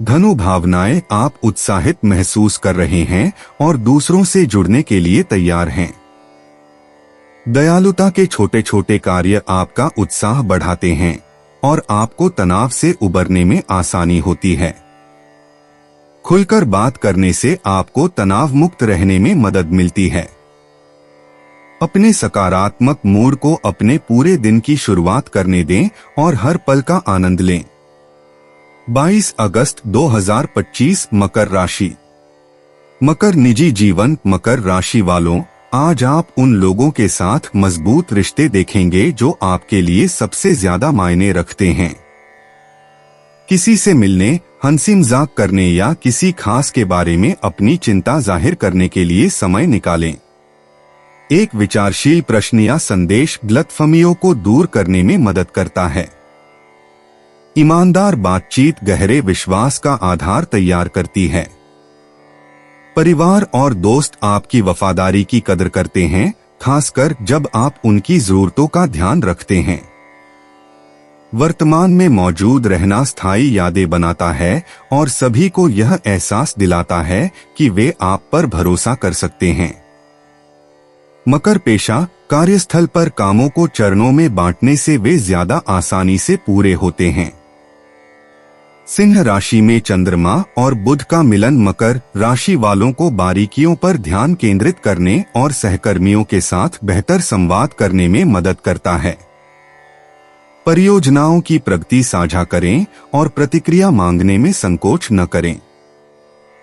धनु भावनाएं आप उत्साहित महसूस कर रहे हैं और दूसरों से जुड़ने के लिए तैयार हैं। दयालुता के छोटे छोटे कार्य आपका उत्साह बढ़ाते हैं और आपको तनाव से उबरने में आसानी होती है। खुलकर बात करने से आपको तनाव मुक्त रहने में मदद मिलती है। अपने सकारात्मक मूड को अपने पूरे दिन की शुरुआत करने दें और हर पल का आनंद लें। 22 अगस्त 2025 मकर राशि। मकर निजी जीवन मकर राशि वालों, आज आप उन लोगों के साथ मजबूत रिश्ते देखेंगे जो आपके लिए सबसे ज्यादा मायने रखते हैं। किसी से मिलने, हंसी मजाक करने या किसी खास के बारे में अपनी चिंता जाहिर करने के लिए समय निकालें। एक विचारशील प्रश्न या संदेश गलतफहमियों को दूर करने में मदद करता है। ईमानदार बातचीत गहरे विश्वास का आधार तैयार करती है। परिवार और दोस्त आपकी वफादारी की कदर करते हैं, खासकर जब आप उनकी जरूरतों का ध्यान रखते हैं। वर्तमान में मौजूद रहना स्थायी यादें बनाता है और सभी को यह एहसास दिलाता है कि वे आप पर भरोसा कर सकते हैं। मकर पेशा कार्यस्थल पर कामों को चरणों में बांटने से वे ज्यादा आसानी से पूरे होते हैं। सिंह राशि में चंद्रमा और बुध का मिलन मकर राशि वालों को बारीकियों पर ध्यान केंद्रित करने और सहकर्मियों के साथ बेहतर संवाद करने में मदद करता है। परियोजनाओं की प्रगति साझा करें और प्रतिक्रिया मांगने में संकोच न करें।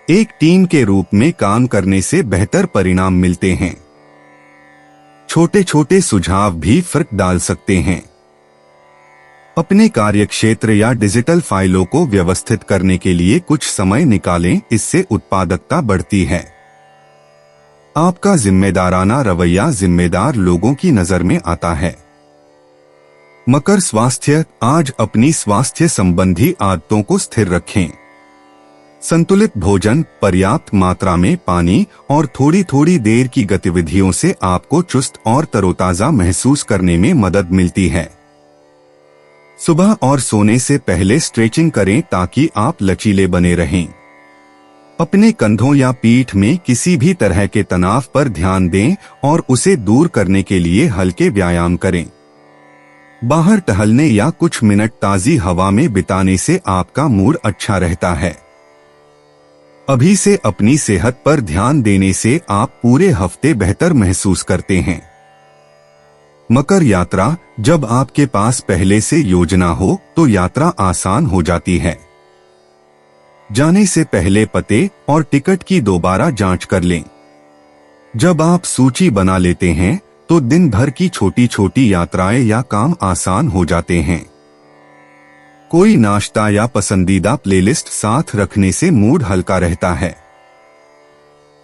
एक टीम के रूप में काम करने से बेहतर परिणाम मिलते हैं। छोटे छोटे सुझाव भी फर्क डाल सकते हैं। अपने कार्यक्षेत्र या डिजिटल फाइलों को व्यवस्थित करने के लिए कुछ समय निकालें, इससे उत्पादकता बढ़ती है। आपका जिम्मेदाराना रवैया जिम्मेदार लोगों की नजर में आता है। मकर स्वास्थ्य, आज अपनी स्वास्थ्य संबंधी आदतों को स्थिर रखें। संतुलित भोजन, पर्याप्त मात्रा में पानी और थोड़ी थोड़ी देर की गतिविधियों से आपको चुस्त और तरोताजा महसूस करने में मदद मिलती है। सुबह और सोने से पहले स्ट्रेचिंग करें ताकि आप लचीले बने रहें। अपने कंधों या पीठ में किसी भी तरह के तनाव पर ध्यान दें और उसे दूर करने के लिए हल्के व्यायाम करें। बाहर टहलने या कुछ मिनट ताजी हवा में बिताने से आपका मूड अच्छा रहता है। अभी से अपनी सेहत पर ध्यान देने से आप पूरे हफ्ते बेहतर महसूस करते हैं। मकर यात्रा, जब आपके पास पहले से योजना हो तो यात्रा आसान हो जाती है। जाने से पहले पते और टिकट की दोबारा जांच कर लें। जब आप सूची बना लेते हैं तो दिन भर की छोटी छोटी यात्राएं या काम आसान हो जाते हैं। कोई नाश्ता या पसंदीदा प्लेलिस्ट साथ रखने से मूड हल्का रहता है।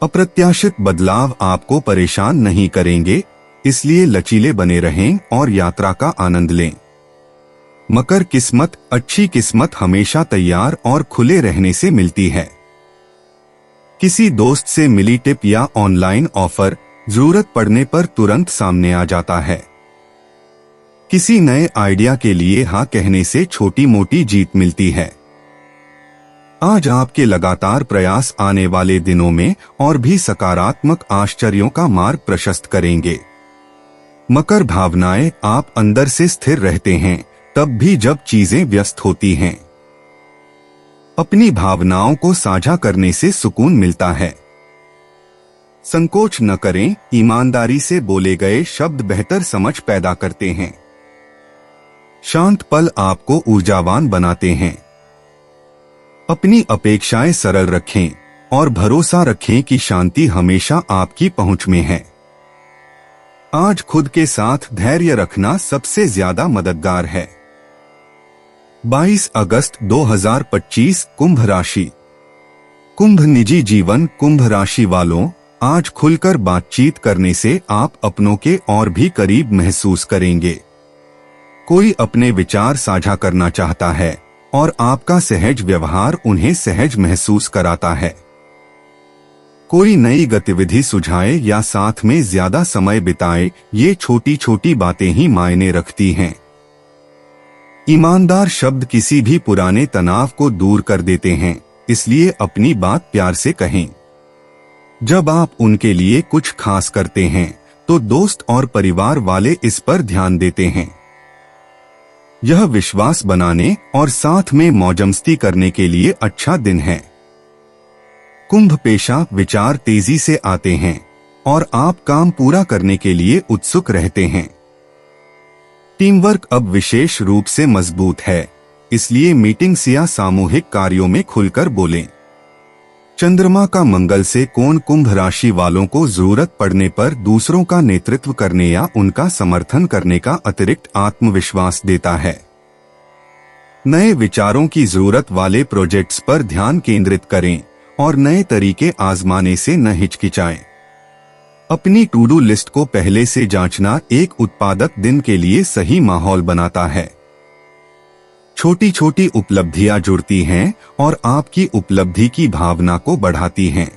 अप्रत्याशित बदलाव आपको परेशान नहीं करेंगे, इसलिए लचीले बने रहें और यात्रा का आनंद लें। मकर किस्मत, अच्छी किस्मत हमेशा तैयार और खुले रहने से मिलती है। किसी दोस्त से मिली टिप या ऑनलाइन ऑफर जरूरत पड़ने पर तुरंत सामने आ जाता है। किसी नए आइडिया के लिए हाँ कहने से छोटी मोटी जीत मिलती है। आज आपके लगातार प्रयास आने वाले दिनों में और भी सकारात्मक आश्चर्यों का मार्ग प्रशस्त करेंगे। मकर भावनाएं, आप अंदर से स्थिर रहते हैं तब भी जब चीजें व्यस्त होती हैं। अपनी भावनाओं को साझा करने से सुकून मिलता है। संकोच न करें, ईमानदारी से बोले गए शब्द बेहतर समझ पैदा करते हैं। शांत पल आपको ऊर्जावान बनाते हैं। अपनी अपेक्षाएं सरल रखें और भरोसा रखें कि शांति हमेशा आपकी पहुंच में है। आज खुद के साथ धैर्य रखना सबसे ज्यादा मददगार है। 22 अगस्त 2025, कुंभ राशि। कुंभ निजी जीवन। कुंभ राशि वालों, आज खुलकर बातचीत करने से आप अपनों के और भी करीब महसूस करेंगे। कोई अपने विचार साझा करना चाहता है और आपका सहज व्यवहार उन्हें सहज महसूस कराता है। कोई नई गतिविधि सुझाए या साथ में ज्यादा समय बिताए, ये छोटी छोटी बातें ही मायने रखती हैं। ईमानदार शब्द किसी भी पुराने तनाव को दूर कर देते हैं, इसलिए अपनी बात प्यार से कहें। जब आप उनके लिए कुछ खास करते हैं तो दोस्त और परिवार वाले इस पर ध्यान देते हैं। यह विश्वास बनाने और साथ में मौजमस्ती करने के लिए अच्छा दिन है। कुंभ पेशा, विचार तेजी से आते हैं और आप काम पूरा करने के लिए उत्सुक रहते हैं। टीम वर्क अब विशेष रूप से मजबूत है, इसलिए मीटिंग्स या सामूहिक कार्यों में खुलकर बोलें। चंद्रमा का मंगल से कोण कुंभ राशि वालों को जरूरत पड़ने पर दूसरों का नेतृत्व करने या उनका समर्थन करने का अतिरिक्त आत्मविश्वास देता है। नए विचारों की जरूरत वाले प्रोजेक्ट्स पर ध्यान केंद्रित करें और नए तरीके आजमाने से न हिचकिचाएं। अपनी टू डू लिस्ट को पहले से जांचना एक उत्पादक दिन के लिए सही माहौल बनाता है। छोटी छोटी उपलब्धियां जुड़ती हैं और आपकी उपलब्धि की भावना को बढ़ाती हैं।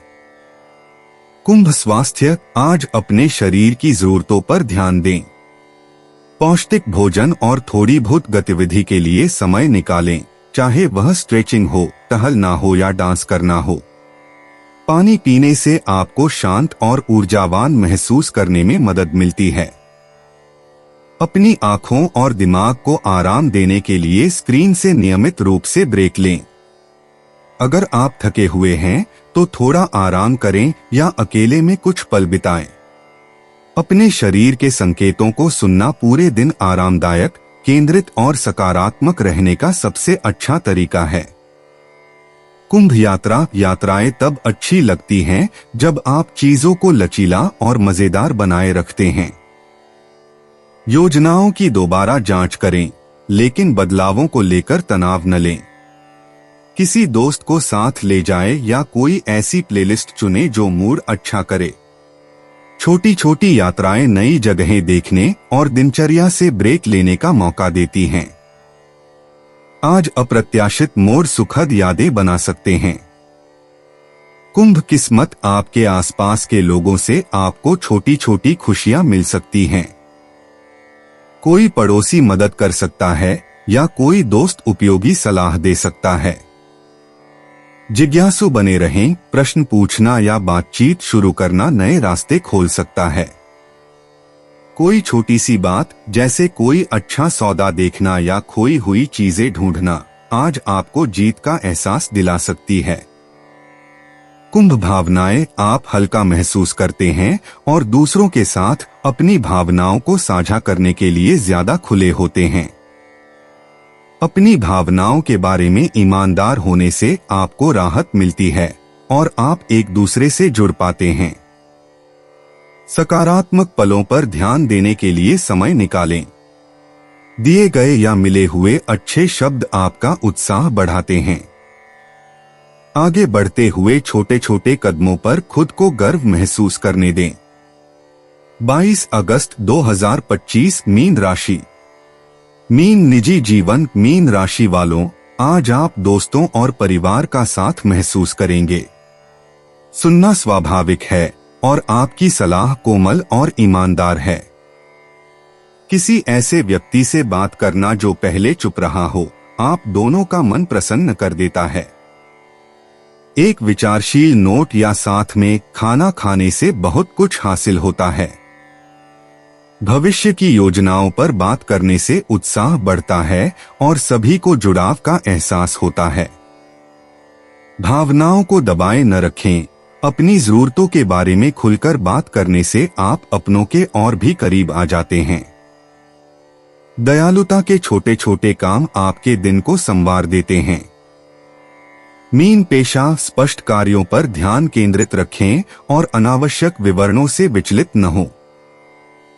कुंभ स्वास्थ्य, आज अपने शरीर की जरूरतों पर ध्यान दें। पौष्टिक भोजन और थोड़ी बहुत गतिविधि के लिए समय निकालें, चाहे वह स्ट्रेचिंग हो, टहलना हो या डांस करना हो। पानी पीने से आपको शांत और ऊर्जावान महसूस करने में मदद मिलती है। अपनी आंखों और दिमाग को आराम देने के लिए स्क्रीन से नियमित रूप से ब्रेक लें। अगर आप थके हुए हैं तो थोड़ा आराम करें या अकेले में कुछ पल बिताएं। अपने शरीर के संकेतों को सुनना पूरे दिन आरामदायक, केंद्रित और सकारात्मक रहने का सबसे अच्छा तरीका है। कुंभ यात्रा, यात्राएं तब अच्छी लगती हैं जब आप चीजों को लचीला और मजेदार बनाए रखते हैं। योजनाओं की दोबारा जांच करें, लेकिन बदलावों को लेकर तनाव न लें। किसी दोस्त को साथ ले जाएं या कोई ऐसी प्लेलिस्ट चुनें जो मूड अच्छा करे। छोटी छोटी यात्राएं नई जगहें देखने और दिनचर्या से ब्रेक लेने का मौका देती हैं। आज अप्रत्याशित मोड़ सुखद यादें बना सकते हैं। कुंभ किस्मत, आपके आसपास के लोगों से आपको छोटी छोटी खुशियां मिल सकती हैं। कोई पड़ोसी मदद कर सकता है या कोई दोस्त उपयोगी सलाह दे सकता है। जिज्ञासु बने रहें, प्रश्न पूछना या बातचीत शुरू करना नए रास्ते खोल सकता है। कोई छोटी सी बात जैसे कोई अच्छा सौदा देखना या खोई हुई चीजें ढूंढना आज आपको जीत का एहसास दिला सकती है। कुंभ भावनाएं, आप हल्का महसूस करते हैं और दूसरों के साथ अपनी भावनाओं को साझा करने के लिए ज्यादा खुले होते हैं। अपनी भावनाओं के बारे में ईमानदार होने से आपको राहत मिलती है और आप एक दूसरे से जुड़ पाते हैं। सकारात्मक पलों पर ध्यान देने के लिए समय निकालें। दिए गए या मिले हुए अच्छे शब्द आपका उत्साह बढ़ाते हैं। आगे बढ़ते हुए छोटे छोटे कदमों पर खुद को गर्व महसूस करने दें। 22 अगस्त 2025 मीन राशि। मीन निजी जीवन। मीन राशि वालों, आज आप दोस्तों और परिवार का साथ महसूस करेंगे। सुनना स्वाभाविक है और आपकी सलाह कोमल और ईमानदार है। किसी ऐसे व्यक्ति से बात करना जो पहले चुप रहा हो, आप दोनों का मन प्रसन्न कर देता है। एक विचारशील नोट या साथ में खाना खाने से बहुत कुछ हासिल होता है। भविष्य की योजनाओं पर बात करने से उत्साह बढ़ता है और सभी को जुड़ाव का एहसास होता है। भावनाओं को दबाए न रखें। अपनी जरूरतों के बारे में खुलकर बात करने से आप अपनों के और भी करीब आ जाते हैं। दयालुता के छोटे छोटे काम आपके दिन को संवार देते हैं। मीन पेशा। स्पष्ट कार्यों पर ध्यान केंद्रित रखें और अनावश्यक विवरणों से विचलित न हो।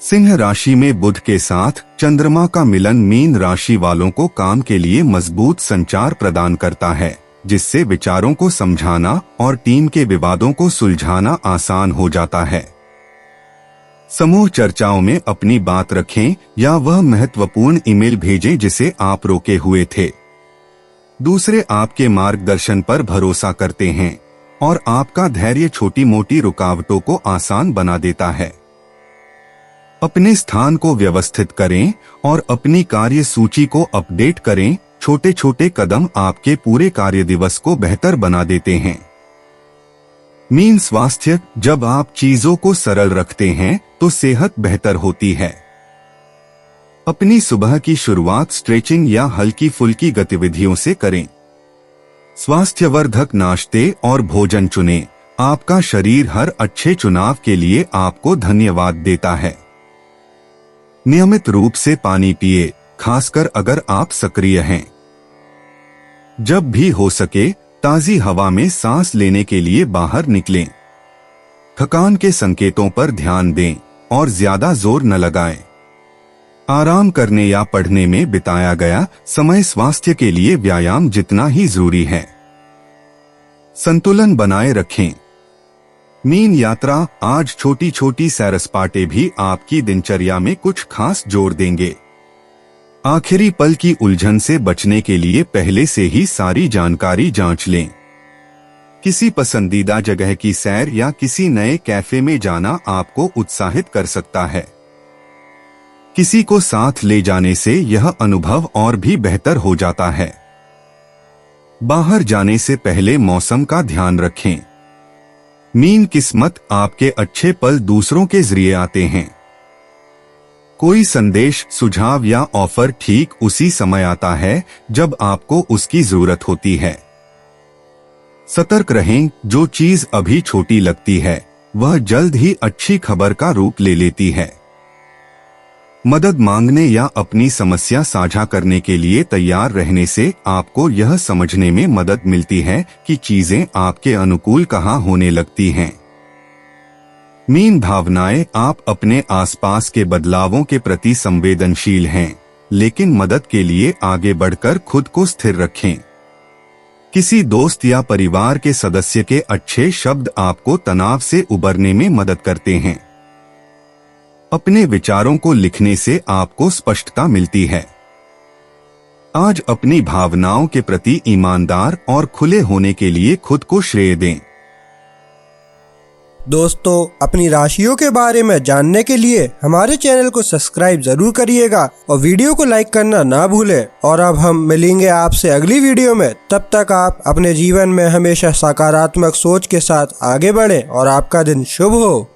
सिंह राशि में बुध के साथ चंद्रमा का मिलन मीन राशि वालों को काम के लिए मजबूत संचार प्रदान करता है, जिससे विचारों को समझाना और टीम के विवादों को सुलझाना आसान हो जाता है। समूह चर्चाओं में अपनी बात रखें या वह महत्वपूर्ण ईमेल भेजें जिसे आप रोके हुए थे। दूसरे आपके मार्गदर्शन पर भरोसा करते हैं और आपका धैर्य छोटी मोटी रुकावटों को आसान बना देता है। अपने स्थान को व्यवस्थित करें और अपनी कार्य सूची को अपडेट करें। छोटे छोटे कदम आपके पूरे कार्य दिवस को बेहतर बना देते हैं। मीन स्वास्थ्य। जब आप चीजों को सरल रखते हैं तो सेहत बेहतर होती है। अपनी सुबह की शुरुआत स्ट्रेचिंग या हल्की फुल्की गतिविधियों से करें। स्वास्थ्यवर्धक नाश्ते और भोजन चुनें। आपका शरीर हर अच्छे चुनाव के लिए आपको धन्यवाद देता है। नियमित रूप से पानी पिए, खासकर अगर आप सक्रिय हैं। जब भी हो सके ताजी हवा में सांस लेने के लिए बाहर निकलें। थकान के संकेतों पर ध्यान दें और ज्यादा जोर न लगाएं। आराम करने या पढ़ने में बिताया गया समय स्वास्थ्य के लिए व्यायाम जितना ही जरूरी है। संतुलन बनाए रखें। मीन यात्रा। आज छोटी छोटी सैर सपाटे भी आपकी दिनचर्या में कुछ खास जोड़ देंगे। आखिरी पल की उलझन से बचने के लिए पहले से ही सारी जानकारी जांच लें। किसी पसंदीदा जगह की सैर या किसी नए कैफे में जाना आपको उत्साहित कर सकता है। किसी को साथ ले जाने से यह अनुभव और भी बेहतर हो जाता है। बाहर जाने से पहले मौसम का ध्यान रखें। मीन किस्मत। आपके अच्छे पल दूसरों के जरिए आते हैं। कोई संदेश, सुझाव या ऑफर ठीक उसी समय आता है जब आपको उसकी जरूरत होती है। सतर्क रहें। जो चीज अभी छोटी लगती है वह जल्द ही अच्छी खबर का रूप ले लेती है। मदद मांगने या अपनी समस्या साझा करने के लिए तैयार रहने से आपको यह समझने में मदद मिलती है कि चीजें आपके अनुकूल कहाँ होने लगती हैं। मीन भावनाएं। आप अपने आसपास के बदलावों के प्रति संवेदनशील हैं, लेकिन मदद के लिए आगे बढ़कर खुद को स्थिर रखें। किसी दोस्त या परिवार के सदस्य के अच्छे शब्द आपको तनाव से उबरने में मदद करते हैं। अपने विचारों को लिखने से आपको स्पष्टता मिलती है। आज अपनी भावनाओं के प्रति ईमानदार और खुले होने के लिए खुद को श्रेय दें। दोस्तों, अपनी राशियों के बारे में जानने के लिए हमारे चैनल को सब्सक्राइब जरूर करिएगा और वीडियो को लाइक करना ना भूलें। और अब हम मिलेंगे आपसे अगली वीडियो में। तब तक आप अपने जीवन में हमेशा सकारात्मक सोच के साथ आगे बढ़ें और आपका दिन शुभ हो।